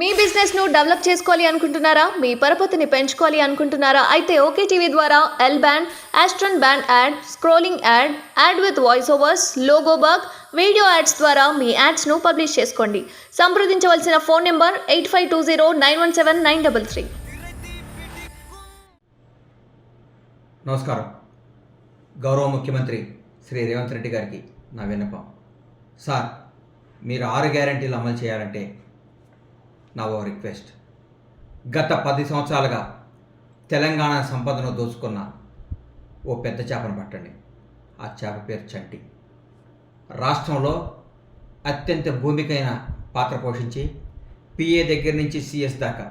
మీ business ను develop చేసుకోవాలి అనుకుంటున్నారా? మీ పరపతిని పెంచుకోవాలి అనుకుంటున్నారా? అయితే ఓకే టీవీ ద్వారా ఎల్ బ్యాండ్, ఆస్ట్రన్ band ad, scrolling ad, ad with voice overs, logo bug, video ads ద్వారా మీ యాడ్స్ ను పబ్లిష్ చేసుకోండి. సంప్రదించవలసిన ఫోన్ నెంబర్ 8520917933. నమస్కారం. గౌరవ ముఖ్యమంత్రి శ్రీ రేవంత్ రెడ్డి గారికి నా విన్నపం. సార్, మీరు 6 గ్యారెంటీలు అమలు చేయాలంటే నా ఓ రిక్వెస్ట్. గత 10 సంవత్సరాలుగా తెలంగాణ సంపదను దోచుకున్న ఓ పెద్ద చేపను పట్టండి. ఆ చేప పేరు చంటి. రాష్ట్రంలో అత్యంత భూమికైన పాత్ర పోషించి పిఏ దగ్గర నుంచి సిఎస్ దాకా,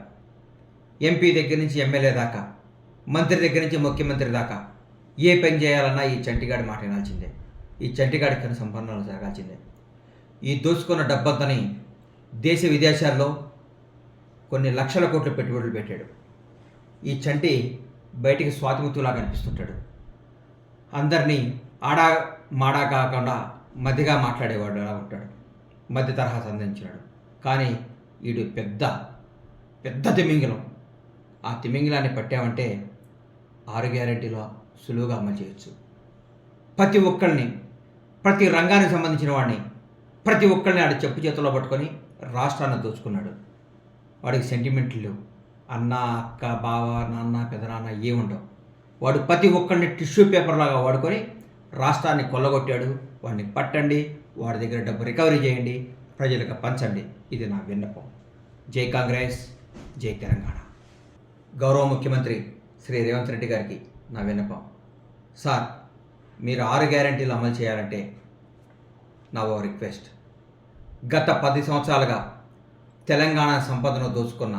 ఎంపీ దగ్గర నుంచి ఎమ్మెల్యే దాకా, మంత్రి దగ్గర నుంచి ముఖ్యమంత్రి దాకా ఏ పని చేయాలన్నా ఈ చంటిగాడి మాట వినాల్సిందే. ఈ చంటిగాడి కింద సంపన్నులు జరగాల్సిందే. ఈ దోచుకున్న డబ్బంతని దేశ విదేశాల్లో కొన్ని లక్షల కోట్ల పెట్టుబడులు పెట్టాడు. ఈ చంటి బయటికి స్వాతిముత్తులా కనిపిస్తుంటాడు. అందరినీ ఆడా మాడా కాకుండా మధ్యగా మాట్లాడేవాడు అలా ఉంటాడు. మధ్య తరహా సంధించినాడు. కానీ వీడు పెద్ద తిమింగిలం. ఆ తిమింగిలాన్ని పట్టామంటే 6 గ్యారెంటీలో సులువుగా అమలు చేయొచ్చు. ప్రతి ఒక్కరిని, ప్రతి రంగానికి సంబంధించిన వాడిని, ప్రతి ఒక్కరిని ఆడ చెప్పు చేతుల్లో పట్టుకొని రాష్ట్రాన్ని దోచుకున్నాడు. వాడికి సెంటిమెంట్లు లేవు. అన్న, అక్క, బావ, నాన్న, పెదనాన్న ఏముండవు. వాడు ప్రతి ఒక్కరిని టిష్యూ పేపర్ లాగా వాడుకొని రాష్ట్రాన్ని కొల్లగొట్టాడు. వాడిని పట్టండి, వాడి దగ్గర డబ్బు రికవరీ చేయండి, ప్రజలకు పంచండి. ఇది నా విన్నపం. జై కాంగ్రెస్, జై తెలంగాణ. గౌరవ ముఖ్యమంత్రి శ్రీ రేవంత్ రెడ్డి గారికి నా విన్నపం. సార్, మీరు 6 గ్యారెంటీలు అమలు చేయాలంటే నా ఓ రిక్వెస్ట్. గత 10 సంవత్సరాలుగా తెలంగాణ సంపదను దోచుకున్న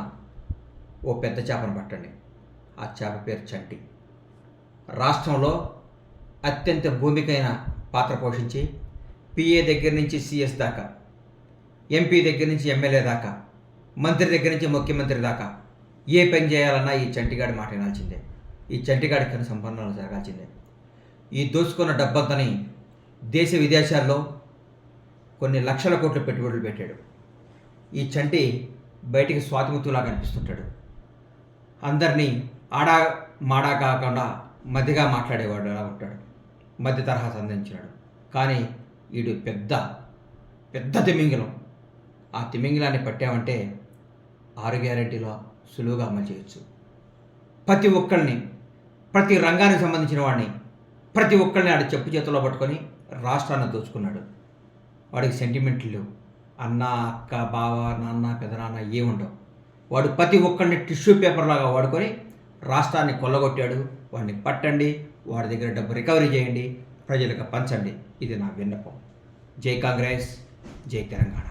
ఓ పెద్ద చేపను పట్టండి. ఆ చేప పేరు చంటి. రాష్ట్రంలో అత్యంత భూమికైన పాత్ర పోషించి పిఏ దగ్గర నుంచి సిఎస్ దాకా, ఎంపీ దగ్గర నుంచి ఎమ్మెల్యే దాకా, మంత్రి దగ్గర నుంచి ముఖ్యమంత్రి దాకా ఏ పని చేయాలన్నా ఈ చంటిగాడి మాట వినాల్సిందే. ఈ చంటిగాడి కింద సంపన్నులు జరగాల్సిందే. ఈ దోచుకున్న డబ్బంతని దేశ విదేశాల్లో కొన్ని లక్షల కోట్ల పెట్టుబడులు పెట్టాడు. ఈ చంటి బయటికి స్వాతిముత్తులా కనిపిస్తుంటాడు. అందరినీ ఆడా మాడా కాకుండా మధ్యగా మాట్లాడేవాడు అలా ఉంటాడు. మధ్య తరహా సంధించినాడు. కానీ వీడు పెద్ద తిమింగిలం. ఆ తిమింగిలాన్ని పట్టామంటే 6 గ్యారెంటీలో సులువుగా అమలు చేయొచ్చు. ప్రతి ఒక్కరిని, ప్రతి రంగానికి సంబంధించిన వాడిని, ప్రతి ఒక్కరిని ఆడ చెప్పు చేతుల్లో పట్టుకొని రాష్ట్రాన్ని దోచుకున్నాడు. వాడికి సెంటిమెంట్లు లేవు. అన్న, అక్క, బావ, నాన్న, పెదనాన్న ఏముండవు. వాడు ప్రతి ఒక్కరిని టిష్యూ పేపర్ లాగా వాడుకొని రాష్ట్రాన్ని కొల్లగొట్టాడు. వాడిని పట్టండి, వాడి దగ్గర డబ్బు రికవరీ చేయండి, ప్రజలకు పంచండి. ఇది నా విన్నపం. జై కాంగ్రెస్, జై తెలంగాణ.